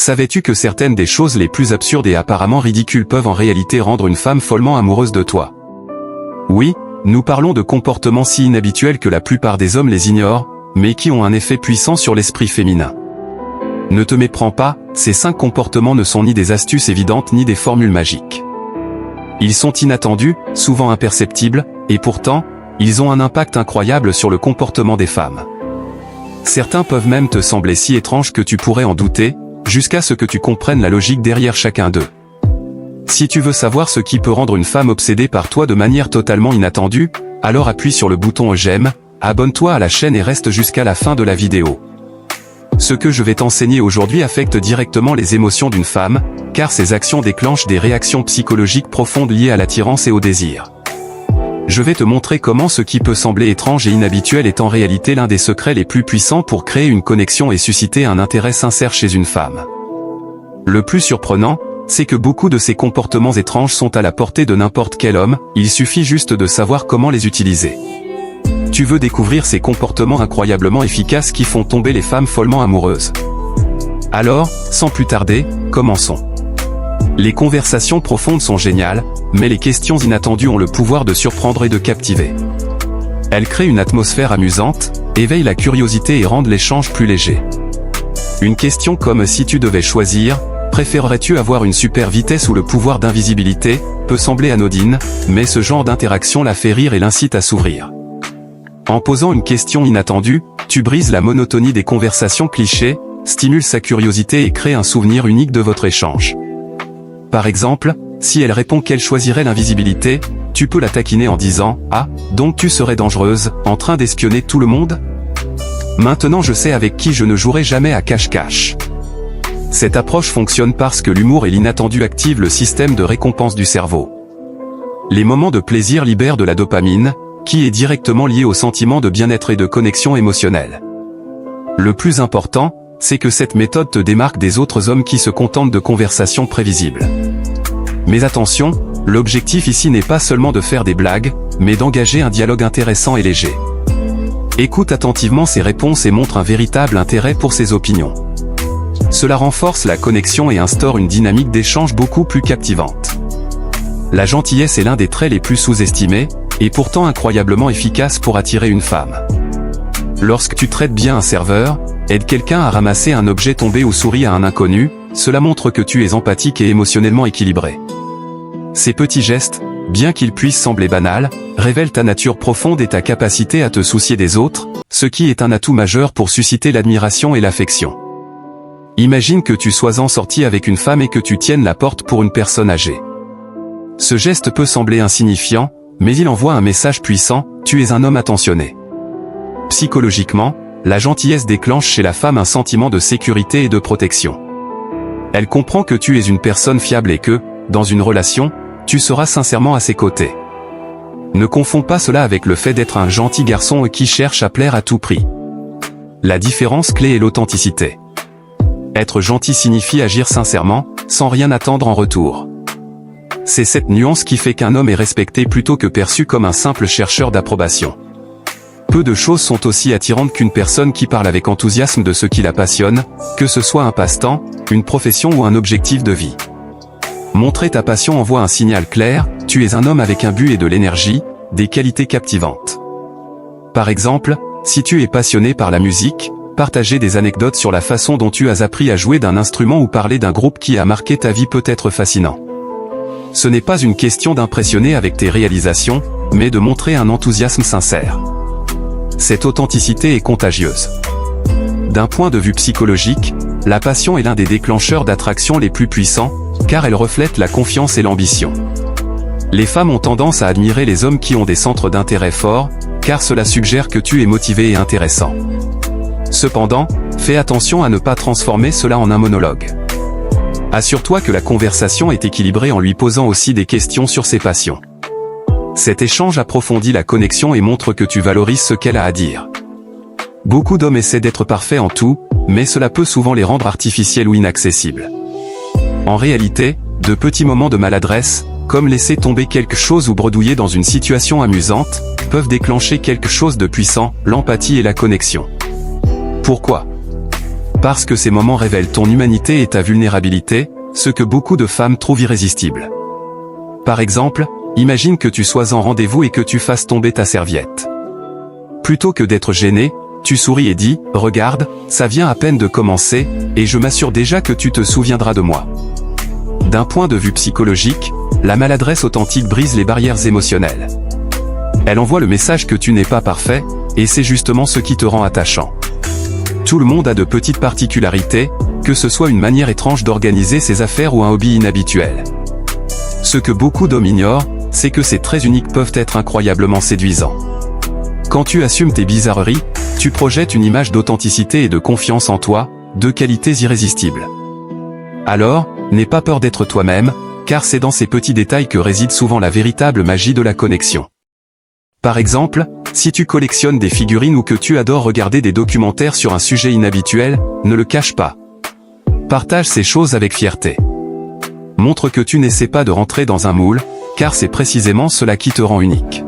Savais-tu que certaines des choses les plus absurdes et apparemment ridicules peuvent en réalité rendre une femme follement amoureuse de toi? Oui, nous parlons de comportements si inhabituels que la plupart des hommes les ignorent, mais qui ont un effet puissant sur l'esprit féminin. Ne te méprends pas, ces 5 comportements ne sont ni des astuces évidentes ni des formules magiques. Ils sont inattendus, souvent imperceptibles, et pourtant, ils ont un impact incroyable sur le comportement des femmes. Certains peuvent même te sembler si étranges que tu pourrais en douter, jusqu'à ce que tu comprennes la logique derrière chacun d'eux. Si tu veux savoir ce qui peut rendre une femme obsédée par toi de manière totalement inattendue, alors appuie sur le bouton j'aime, abonne-toi à la chaîne et reste jusqu'à la fin de la vidéo. Ce que je vais t'enseigner aujourd'hui affecte directement les émotions d'une femme, car ces actions déclenchent des réactions psychologiques profondes liées à l'attirance et au désir. Je vais te montrer comment ce qui peut sembler étrange et inhabituel est en réalité l'un des secrets les plus puissants pour créer une connexion et susciter un intérêt sincère chez une femme. Le plus surprenant, c'est que beaucoup de ces comportements étranges sont à la portée de n'importe quel homme, il suffit juste de savoir comment les utiliser. Tu veux découvrir ces comportements incroyablement efficaces qui font tomber les femmes follement amoureuses? Alors, sans plus tarder, commençons. Les conversations profondes sont géniales, mais les questions inattendues ont le pouvoir de surprendre et de captiver. Elles créent une atmosphère amusante, éveillent la curiosité et rendent l'échange plus léger. Une question comme si tu devais choisir, préférerais-tu avoir une super vitesse ou le pouvoir d'invisibilité, peut sembler anodine, mais ce genre d'interaction la fait rire et l'incite à s'ouvrir. En posant une question inattendue, tu brises la monotonie des conversations clichés, stimules sa curiosité et crées un souvenir unique de votre échange. Par exemple, si elle répond qu'elle choisirait l'invisibilité, tu peux la taquiner en disant « Ah, donc tu serais dangereuse, en train d'espionner tout le monde ? Maintenant je sais avec qui je ne jouerai jamais à cache-cache. » Cette approche fonctionne parce que l'humour et l'inattendu activent le système de récompense du cerveau. Les moments de plaisir libèrent de la dopamine, qui est directement liée au sentiment de bien-être et de connexion émotionnelle. Le plus important, c'est que cette méthode te démarque des autres hommes qui se contentent de conversations prévisibles. Mais attention, l'objectif ici n'est pas seulement de faire des blagues, mais d'engager un dialogue intéressant et léger. Écoute attentivement ses réponses et montre un véritable intérêt pour ses opinions. Cela renforce la connexion et instaure une dynamique d'échange beaucoup plus captivante. La gentillesse est l'un des traits les plus sous-estimés, et pourtant incroyablement efficace pour attirer une femme. Lorsque tu traites bien un serveur, aide quelqu'un à ramasser un objet tombé ou souris à un inconnu, cela montre que tu es empathique et émotionnellement équilibré. Ces petits gestes, bien qu'ils puissent sembler banals, révèlent ta nature profonde et ta capacité à te soucier des autres, ce qui est un atout majeur pour susciter l'admiration et l'affection. Imagine que tu sois en sortie avec une femme et que tu tiennes la porte pour une personne âgée. Ce geste peut sembler insignifiant, mais il envoie un message puissant, tu es un homme attentionné. Psychologiquement, la gentillesse déclenche chez la femme un sentiment de sécurité et de protection. Elle comprend que tu es une personne fiable et que, dans une relation, tu seras sincèrement à ses côtés. Ne confonds pas cela avec le fait d'être un gentil garçon qui cherche à plaire à tout prix. La différence clé est l'authenticité. Être gentil signifie agir sincèrement, sans rien attendre en retour. C'est cette nuance qui fait qu'un homme est respecté plutôt que perçu comme un simple chercheur d'approbation. Peu de choses sont aussi attirantes qu'une personne qui parle avec enthousiasme de ce qui la passionne, que ce soit un passe-temps, une profession ou un objectif de vie. Montrer ta passion envoie un signal clair, tu es un homme avec un but et de l'énergie, des qualités captivantes. Par exemple, si tu es passionné par la musique, partager des anecdotes sur la façon dont tu as appris à jouer d'un instrument ou parler d'un groupe qui a marqué ta vie peut être fascinant. Ce n'est pas une question d'impressionner avec tes réalisations, mais de montrer un enthousiasme sincère. Cette authenticité est contagieuse. D'un point de vue psychologique, la passion est l'un des déclencheurs d'attraction les plus puissants, car elle reflète la confiance et l'ambition. Les femmes ont tendance à admirer les hommes qui ont des centres d'intérêt forts, car cela suggère que tu es motivé et intéressant. Cependant, fais attention à ne pas transformer cela en un monologue. Assure-toi que la conversation est équilibrée en lui posant aussi des questions sur ses passions. Cet échange approfondit la connexion et montre que tu valorises ce qu'elle a à dire. Beaucoup d'hommes essaient d'être parfaits en tout, mais cela peut souvent les rendre artificiels ou inaccessibles. En réalité, de petits moments de maladresse, comme laisser tomber quelque chose ou bredouiller dans une situation amusante, peuvent déclencher quelque chose de puissant, l'empathie et la connexion. Pourquoi ? Parce que ces moments révèlent ton humanité et ta vulnérabilité, ce que beaucoup de femmes trouvent irrésistible. Par exemple, imagine que tu sois en rendez-vous et que tu fasses tomber ta serviette. Plutôt que d'être gêné, tu souris et dis « Regarde, ça vient à peine de commencer, et je m'assure déjà que tu te souviendras de moi ». D'un point de vue psychologique, la maladresse authentique brise les barrières émotionnelles. Elle envoie le message que tu n'es pas parfait, et c'est justement ce qui te rend attachant. Tout le monde a de petites particularités, que ce soit une manière étrange d'organiser ses affaires ou un hobby inhabituel. Ce que beaucoup d'hommes ignorent, c'est que ces traits uniques peuvent être incroyablement séduisants. Quand tu assumes tes bizarreries, tu projettes une image d'authenticité et de confiance en toi, deux qualités irrésistibles. Alors, n'aie pas peur d'être toi-même, car c'est dans ces petits détails que réside souvent la véritable magie de la connexion. Par exemple, si tu collectionnes des figurines ou que tu adores regarder des documentaires sur un sujet inhabituel, ne le cache pas. Partage ces choses avec fierté. Montre que tu n'essaies pas de rentrer dans un moule, car c'est précisément cela qui te rend unique.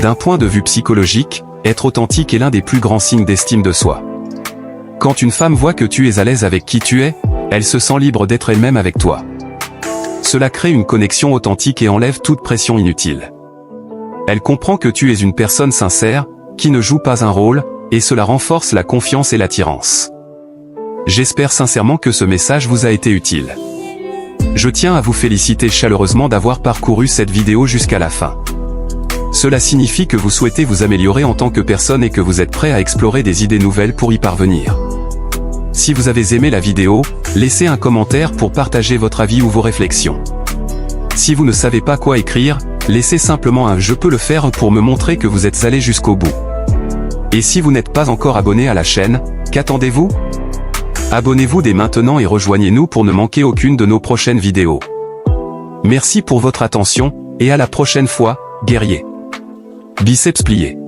D'un point de vue psychologique, être authentique est l'un des plus grands signes d'estime de soi. Quand une femme voit que tu es à l'aise avec qui tu es, elle se sent libre d'être elle-même avec toi. Cela crée une connexion authentique et enlève toute pression inutile. Elle comprend que tu es une personne sincère, qui ne joue pas un rôle, et cela renforce la confiance et l'attirance. J'espère sincèrement que ce message vous a été utile. Je tiens à vous féliciter chaleureusement d'avoir parcouru cette vidéo jusqu'à la fin. Cela signifie que vous souhaitez vous améliorer en tant que personne et que vous êtes prêt à explorer des idées nouvelles pour y parvenir. Si vous avez aimé la vidéo, laissez un commentaire pour partager votre avis ou vos réflexions. Si vous ne savez pas quoi écrire, laissez simplement un « je peux le faire » pour me montrer que vous êtes allé jusqu'au bout. Et si vous n'êtes pas encore abonné à la chaîne, qu'attendez-vous? Abonnez-vous dès maintenant et rejoignez-nous pour ne manquer aucune de nos prochaines vidéos. Merci pour votre attention, et à la prochaine fois, guerriers. Biceps pliés.